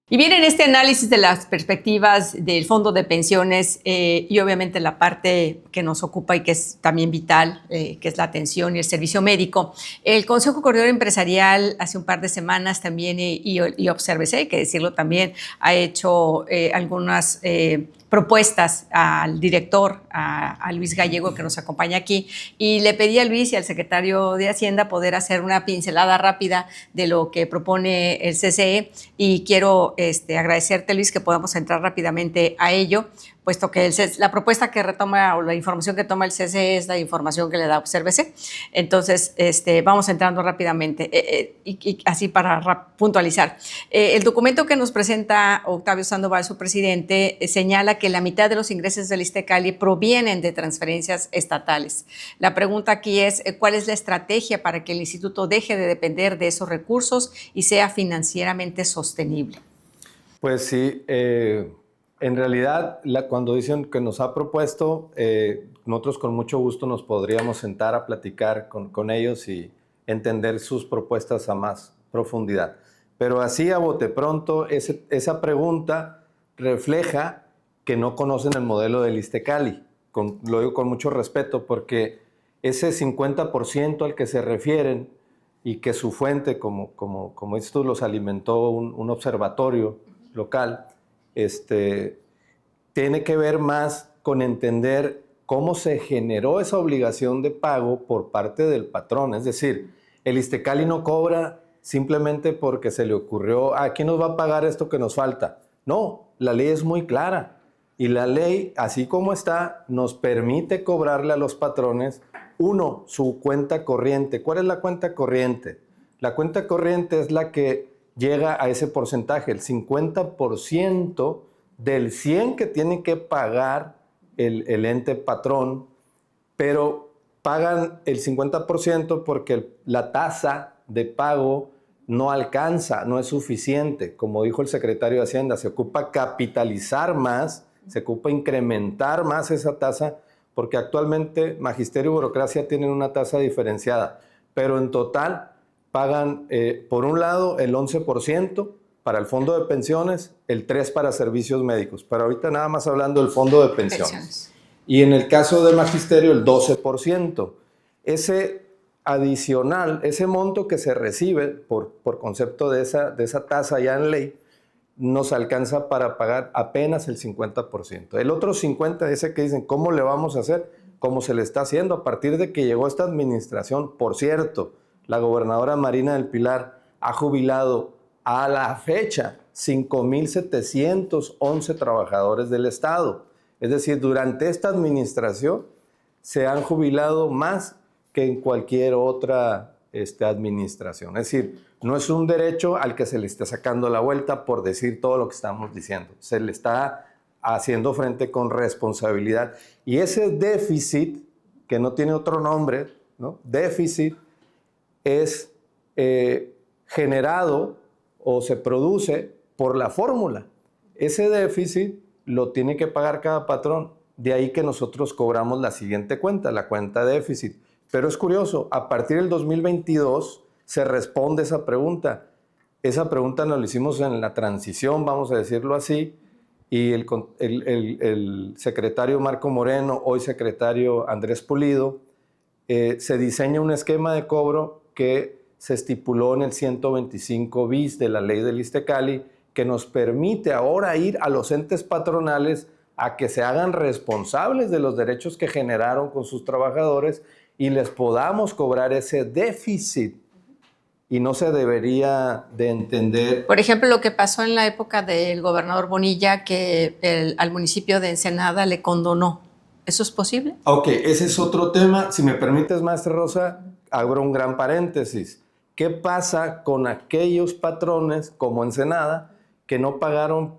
Y bien, en este análisis de las perspectivas del fondo de pensiones y obviamente la parte que nos ocupa y que es también vital, que es la atención y el servicio médico, el Consejo Coordinador Empresarial hace un par de semanas también, y Obsérvese, hay que decirlo también, ha hecho algunas propuestas al director, a Luis Gallego, que nos acompaña aquí, y le pedí a Luis y al secretario de Hacienda poder hacer una pincelada rápida de lo que propone el CCE, y quiero agradecerte, Luis, que podamos entrar rápidamente a ello, puesto que la propuesta que retoma o la información que toma el CCE es la información que le da Obsérvese. Entonces, vamos entrando rápidamente y así para puntualizar. El documento que nos presenta Octavio Sandoval, su presidente, señala que la mitad de los ingresos del ISSSTECALI provienen de transferencias estatales. La pregunta aquí es, ¿cuál es la estrategia para que el instituto deje de depender de esos recursos y sea financieramente sostenible? Pues sí, en realidad cuando dicen que nos ha propuesto, nosotros con mucho gusto nos podríamos sentar a platicar con ellos y entender sus propuestas a más profundidad. Pero así a bote pronto, esa pregunta refleja que no conocen el modelo del ISSSTECALI. Lo digo con mucho respeto porque ese 50% al que se refieren y que su fuente, como dices tú, los alimentó un observatorio local, tiene que ver más con entender cómo se generó esa obligación de pago por parte del patrón. Es decir, el ISSSTECALI no cobra simplemente porque se le ocurrió, ¿quién nos va a pagar esto que nos falta? No, la ley es muy clara y la ley, así como está, nos permite cobrarle a los patrones, uno, su cuenta corriente. ¿Cuál es la cuenta corriente? La cuenta corriente es la que llega a ese porcentaje, el 50% del 100 que tiene que pagar el ente patrón, pero pagan el 50% porque la tasa de pago no alcanza, no es suficiente. Como dijo el secretario de Hacienda, se ocupa capitalizar más, se ocupa incrementar más esa tasa, porque actualmente Magisterio y Burocracia tienen una tasa diferenciada, pero en total pagan, por un lado, el 11% para el fondo de pensiones, el 3% para servicios médicos. Pero ahorita nada más hablando del fondo de pensiones. Y en el caso de Magisterio, el 12%. Ese adicional, ese monto que se recibe por concepto de esa tasa ya en ley, nos alcanza para pagar apenas el 50%. El otro 50%, ese que dicen, ¿cómo le vamos a hacer? Como se le está haciendo a partir de que llegó esta administración. Por cierto, la gobernadora Marina del Pilar ha jubilado a la fecha 5,711 trabajadores del Estado. Es decir, durante esta administración se han jubilado más que en cualquier otra administración. Es decir, no es un derecho al que se le está sacando la vuelta por decir todo lo que estamos diciendo. Se le está haciendo frente con responsabilidad. Y ese déficit, que no tiene otro nombre, ¿no? Déficit, es generado o se produce por la fórmula. Ese déficit lo tiene que pagar cada patrón. De ahí que nosotros cobramos la siguiente cuenta, la cuenta de déficit. Pero es curioso, a partir del 2022 se responde esa pregunta. Esa pregunta nos la hicimos en la transición, vamos a decirlo así, y el secretario Marco Moreno, hoy secretario Andrés Pulido, se diseña un esquema de cobro que se estipuló en el 125 bis de la ley del ISSSTECALI, que nos permite ahora ir a los entes patronales a que se hagan responsables de los derechos que generaron con sus trabajadores y les podamos cobrar ese déficit. Y no se debería de entender. Por ejemplo, lo que pasó en la época del gobernador Bonilla, que al municipio de Ensenada le condonó. ¿Eso es posible? Ok, ese es otro tema. Si me permites, maestra Rosa, abro un gran paréntesis. ¿Qué pasa con aquellos patrones como Ensenada que no pagaron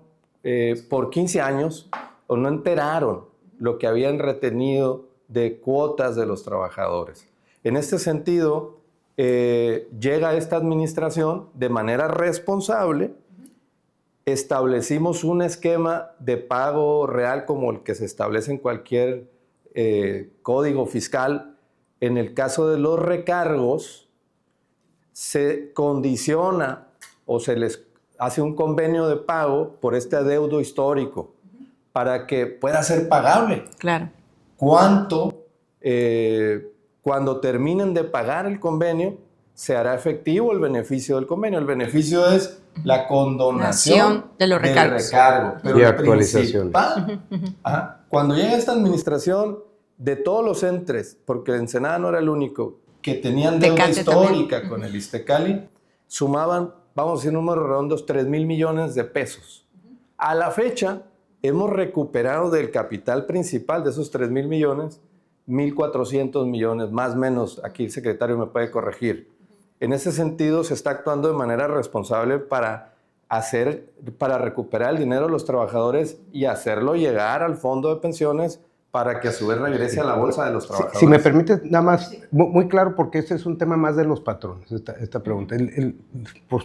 por 15 años o no enteraron lo que habían retenido de cuotas de los trabajadores? En este sentido, llega esta administración de manera responsable. Establecimos un esquema de pago real como el que se establece en cualquier código fiscal. En el caso de los recargos, se condiciona o se les hace un convenio de pago por este adeudo histórico para que pueda ser pagable. Claro. ¿Cuánto, cuando terminen de pagar el convenio, se hará efectivo el beneficio del convenio? El beneficio es la condonación de los recargos. del recargo. Pero y el actualización. Cuando llega esta administración, de todos los entes, porque Ensenada no era el único, que tenían deuda Tecate histórica también. con el Iztecali, sumaban, vamos a decir números redondos, 3,000 millones de pesos. A la fecha, hemos recuperado del capital principal de esos 3,000 millones, 1,400 millones, más o menos, aquí el secretario me puede corregir. En ese sentido, se está actuando de manera responsable para recuperar el dinero de los trabajadores y hacerlo llegar al fondo de pensiones para que a su vez regrese a la bolsa de los trabajadores. Si me permite, nada más, muy claro, porque este es un tema más de los patrones, esta pregunta. Pues,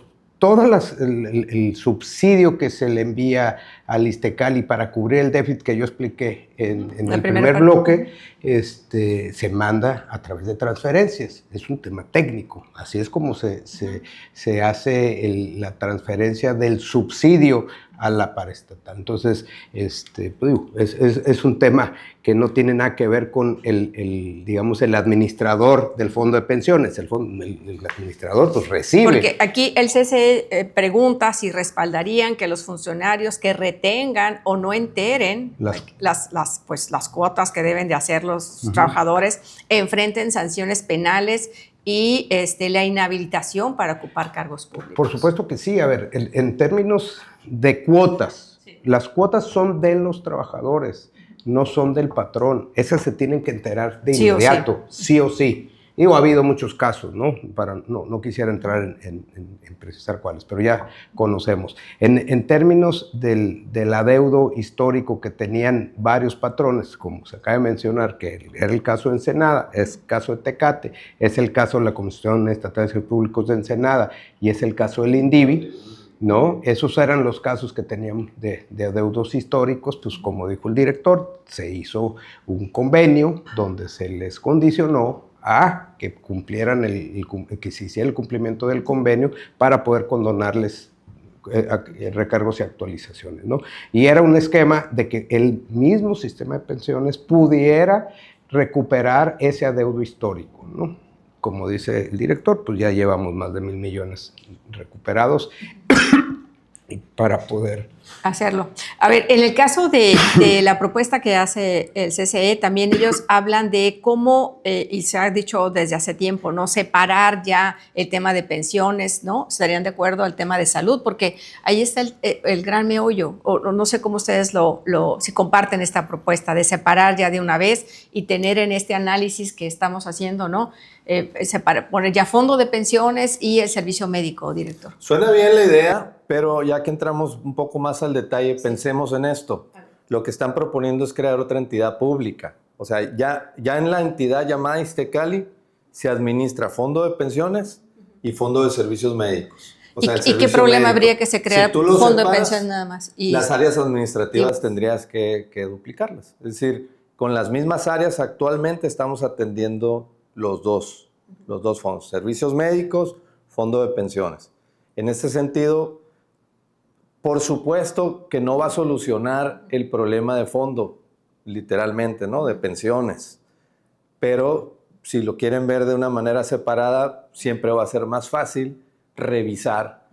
el subsidio que se le envía al Iztecali para cubrir el déficit que yo expliqué en el primer bloque, se manda a través de transferencias. Es un tema técnico. Así es como se hace la transferencia del subsidio a la paraestatal. Entonces, pues digo, es un tema que no tiene nada que ver con digamos, el administrador del fondo de pensiones. El administrador pues recibe. Porque aquí el CCE pregunta si respaldarían que los funcionarios que retengan o no enteren las cuotas que deben de hacer los trabajadores enfrenten sanciones penales y la inhabilitación para ocupar cargos públicos. Por supuesto que sí. A ver, en términos de cuotas, las cuotas son de los trabajadores, no son del patrón. Esas se tienen que enterar de inmediato, sí o sí. Digo, ha habido muchos casos, ¿no? No quisiera entrar en precisar cuáles, pero ya conocemos. En términos del adeudo histórico que tenían varios patrones, como se acaba de mencionar, que era el caso de Ensenada, es el caso de Tecate, es el caso de la Comisión Estatal de Servicios Públicos de Ensenada y es el caso del INDIVI, ¿no? Esos eran los casos que tenían de adeudos históricos. Pues como dijo el director, se hizo un convenio donde se les condicionó a que cumplieran que se hiciera el cumplimiento del convenio para poder condonarles recargos y actualizaciones, ¿no? Y era un esquema de que el mismo sistema de pensiones pudiera recuperar ese adeudo histórico, ¿no? Como dice el director, pues ya llevamos más de 1,000 millones recuperados para poder hacerlo. A ver, en el caso de la propuesta que hace el CCE, también ellos hablan de cómo, y se ha dicho desde hace tiempo, ¿no? Separar ya el tema de pensiones, ¿no? ¿Estarían de acuerdo al tema de salud? Porque ahí está el gran meollo, o no sé cómo ustedes si comparten esta propuesta de separar ya de una vez y tener en este análisis que estamos haciendo, ¿no? Poner ya fondo de pensiones y el servicio médico, director. Suena bien la idea, pero ya que entramos un poco más al detalle, pensemos en esto. Lo que están proponiendo es crear otra entidad pública. O sea, ya en la entidad llamada Iztecali se administra fondo de pensiones y fondo de servicios médicos. O sea, ¿Y qué problema habría que se creara fondo de pensiones nada más? Las áreas administrativas tendrías que duplicarlas. Es decir, con las mismas áreas actualmente estamos atendiendo los dos fondos, servicios médicos, fondo de pensiones. En este sentido, por supuesto que no va a solucionar el problema de fondo, literalmente, ¿no? De pensiones. Pero si lo quieren ver de una manera separada, siempre va a ser más fácil revisar,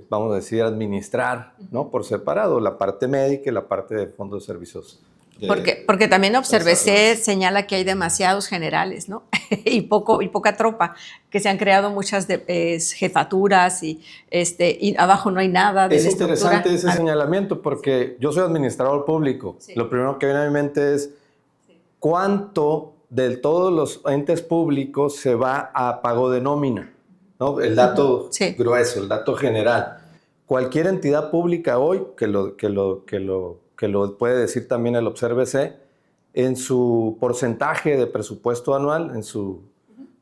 vamos a decir, administrar, ¿no? Por separado, la parte médica y la parte de fondo de servicios. Porque también Observece señala que hay demasiados generales, ¿no? y poca tropa, que se han creado muchas jefaturas y abajo no hay nada de Es estructura. interesante ese señalamiento porque yo soy administrador público. Sí. Lo primero que viene a mi mente es cuánto de todos los entes públicos se va a pago de nómina, ¿no? El dato grueso, el dato general. Cualquier entidad pública hoy que lo puede decir también el Observece, en su porcentaje de presupuesto anual,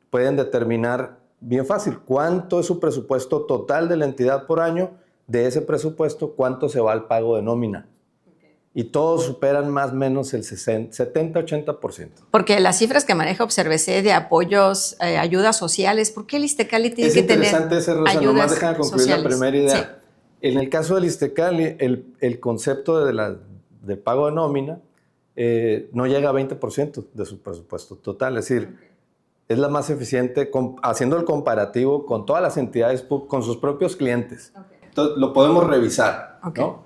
pueden determinar bien fácil cuánto es su presupuesto total de la entidad por año, de ese presupuesto cuánto se va al pago de nómina. y todos superan más o menos el 70-80%. Porque las cifras que maneja Observece de apoyos, ayudas sociales, ¿por qué el Iztecali tiene que tener ayudas sociales? Es interesante ese, Rosa, nomás déjame concluir sociales. La primera idea. Sí. En el caso del Iztecali, el concepto del pago de nómina no llega a 20% de su presupuesto total, es decir, es la más eficiente haciendo el comparativo con todas las entidades, con sus propios clientes. Entonces, lo podemos revisar, ¿no?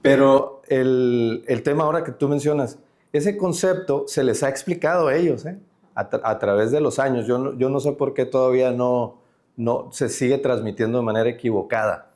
Pero el tema ahora que tú mencionas, ese concepto se les ha explicado a ellos, a través de los años. Yo no sé por qué todavía no se sigue transmitiendo de manera equivocada.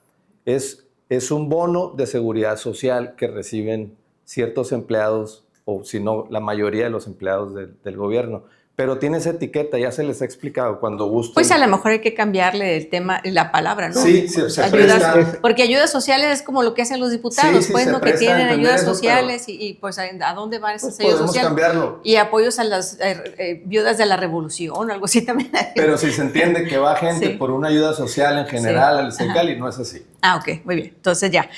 Es un bono de seguridad social que reciben ciertos empleados, o si no, la mayoría de los empleados del gobierno. Pero tiene esa etiqueta, ya se les ha explicado cuando gusten. Pues a lo mejor hay que cambiarle el tema, la palabra, ¿no? Sí, se presta. Porque ayudas sociales es como lo que hacen los diputados, sí, pues, ¿no? Que tienen ayudas eso, sociales y pues ¿a dónde van esas ayudas podemos sociales? Cambiarlo. Y apoyos a las viudas de la revolución, algo así también. Pero si se entiende que va gente por una ayuda social en general al Iztecali, no es así. Ok, muy bien. Entonces ya,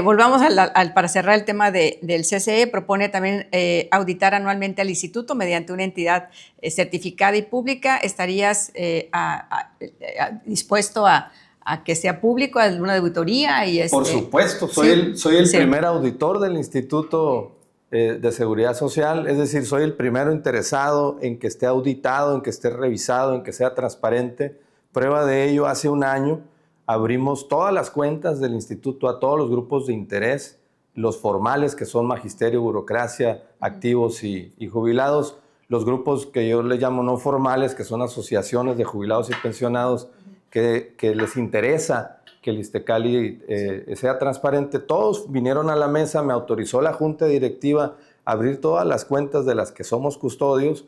volvamos para cerrar el tema del CCE, propone también auditar anualmente al instituto mediante una entidad certificada y pública. ¿Estarías dispuesto a que sea público, a una auditoría? Por supuesto, soy el primer auditor del Instituto de Seguridad Social, es decir, soy el primero interesado en que esté auditado, en que esté revisado, en que sea transparente. Prueba de ello, hace un año abrimos todas las cuentas del instituto a todos los grupos de interés, los formales, que son magisterio, burocracia, activos y jubilados, los grupos que yo les llamo no formales, que son asociaciones de jubilados y pensionados, que les interesa que el Iztecali sea transparente. Todos vinieron a la mesa, me autorizó la junta directiva a abrir todas las cuentas de las que somos custodios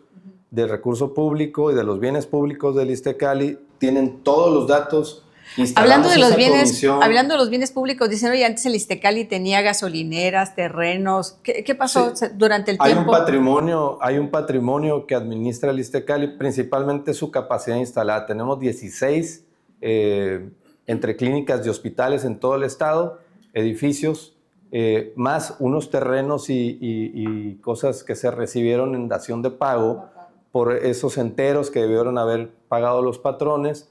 del recurso público y de los bienes públicos del Iztecali. Tienen todos los datos. Hablando de los bienes públicos, dicen, oye, antes el Iztecali tenía gasolineras, terrenos. ¿Qué pasó durante el tiempo? Hay un patrimonio que administra el Iztecali, principalmente su capacidad instalada. Tenemos 16 entre clínicas y hospitales en todo el estado, edificios, más unos terrenos y cosas que se recibieron en dación de pago por esos enteros que debieron haber pagado los patrones.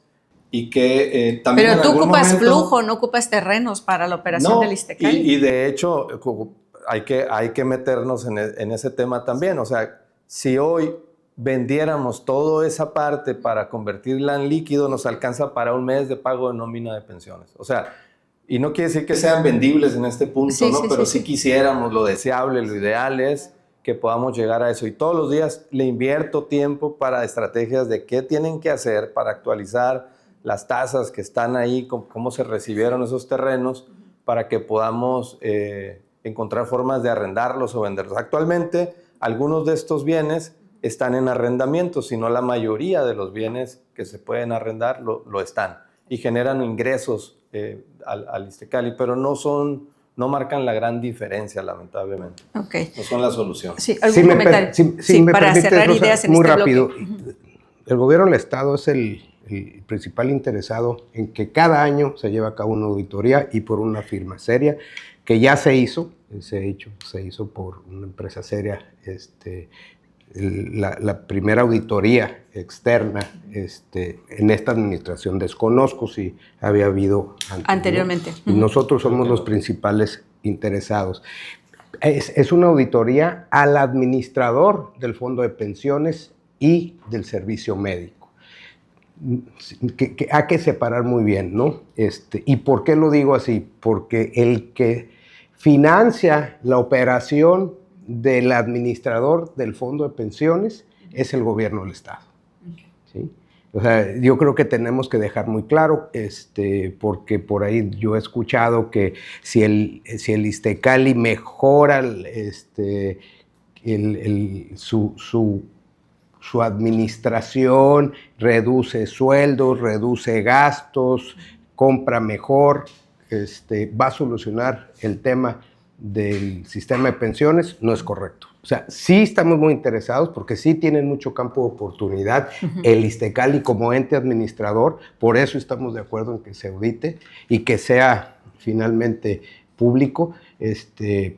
Y que también pero tú ocupas flujo, no ocupas terrenos para la operación del Iztecali. Y de hecho hay que meternos en ese tema también. O sea, si hoy vendiéramos toda esa parte para convertirla en líquido, nos alcanza para un mes de pago de nómina de pensiones. O sea, y no quiere decir que sean vendibles en este punto, ¿no? Pero sí quisiéramos, lo deseable, lo ideal es que podamos llegar a eso. Y todos los días le invierto tiempo para estrategias de qué tienen que hacer para actualizar las tasas que están ahí, cómo se recibieron esos terrenos, para que podamos encontrar formas de arrendarlos o venderlos. Actualmente, algunos de estos bienes están en arrendamiento, sino la mayoría de los bienes que se pueden arrendar lo están y generan ingresos al Iztecali, pero no marcan la gran diferencia, lamentablemente. Okay. No son la solución. Sí, ¿algún comentario? Si me para permite, cerrar Rosa, ideas en muy este rápido. bloque. El gobierno del Estado es el principal interesado en que cada año se lleve a cabo una auditoría y por una firma seria, que ya se hizo por una empresa seria, la primera auditoría externa en esta administración. Desconozco si había habido anteriormente. ¿no? Y nosotros somos los principales interesados. Es una auditoría al administrador del fondo de pensiones y del servicio médico. Que hay que separar muy bien, ¿no? ¿Y por qué lo digo así? Porque el que financia la operación del administrador del fondo de pensiones es el gobierno del Estado. ¿Sí? O sea, yo creo que tenemos que dejar muy claro, porque por ahí yo he escuchado que si el Iztecali mejora su administración, reduce sueldos, reduce gastos, compra mejor, va a solucionar el tema del sistema de pensiones, no es correcto. O sea, sí estamos muy interesados porque sí tienen mucho campo de oportunidad el Iztecali como ente administrador, por eso estamos de acuerdo en que se audite y que sea finalmente público,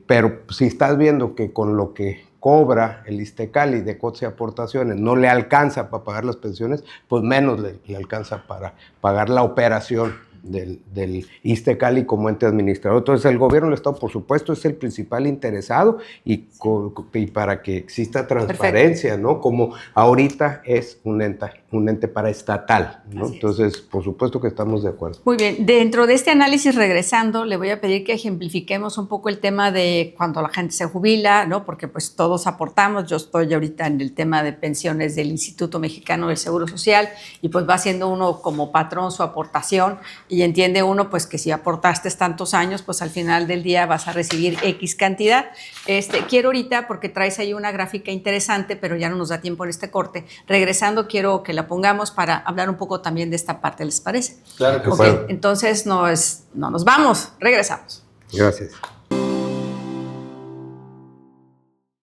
pero si estás viendo que con lo que cobra el ISSSTECALI de cuotas y aportaciones no le alcanza para pagar las pensiones, pues menos le alcanza para pagar la operación del ISSSTECALI como ente administrador. Entonces el gobierno del Estado, por supuesto, es el principal interesado y para que exista transparencia, ¿no? Como ahorita es un ente paraestatal, ¿no? Entonces, por supuesto que estamos de acuerdo. Muy bien. Dentro de este análisis, regresando, le voy a pedir que ejemplifiquemos un poco el tema de cuando la gente se jubila, ¿no? Porque pues todos aportamos. Yo estoy ahorita en el tema de pensiones del Instituto Mexicano del Seguro Social y pues va haciendo uno como patrón su aportación y entiende uno pues que si aportaste tantos años, pues al final del día vas a recibir X cantidad. Quiero ahorita, porque traes ahí una gráfica interesante, pero ya no nos da tiempo en este corte. Regresando, quiero que la pongamos para hablar un poco también de esta parte, ¿les parece? Claro que sí. Entonces no nos vamos, regresamos. Gracias.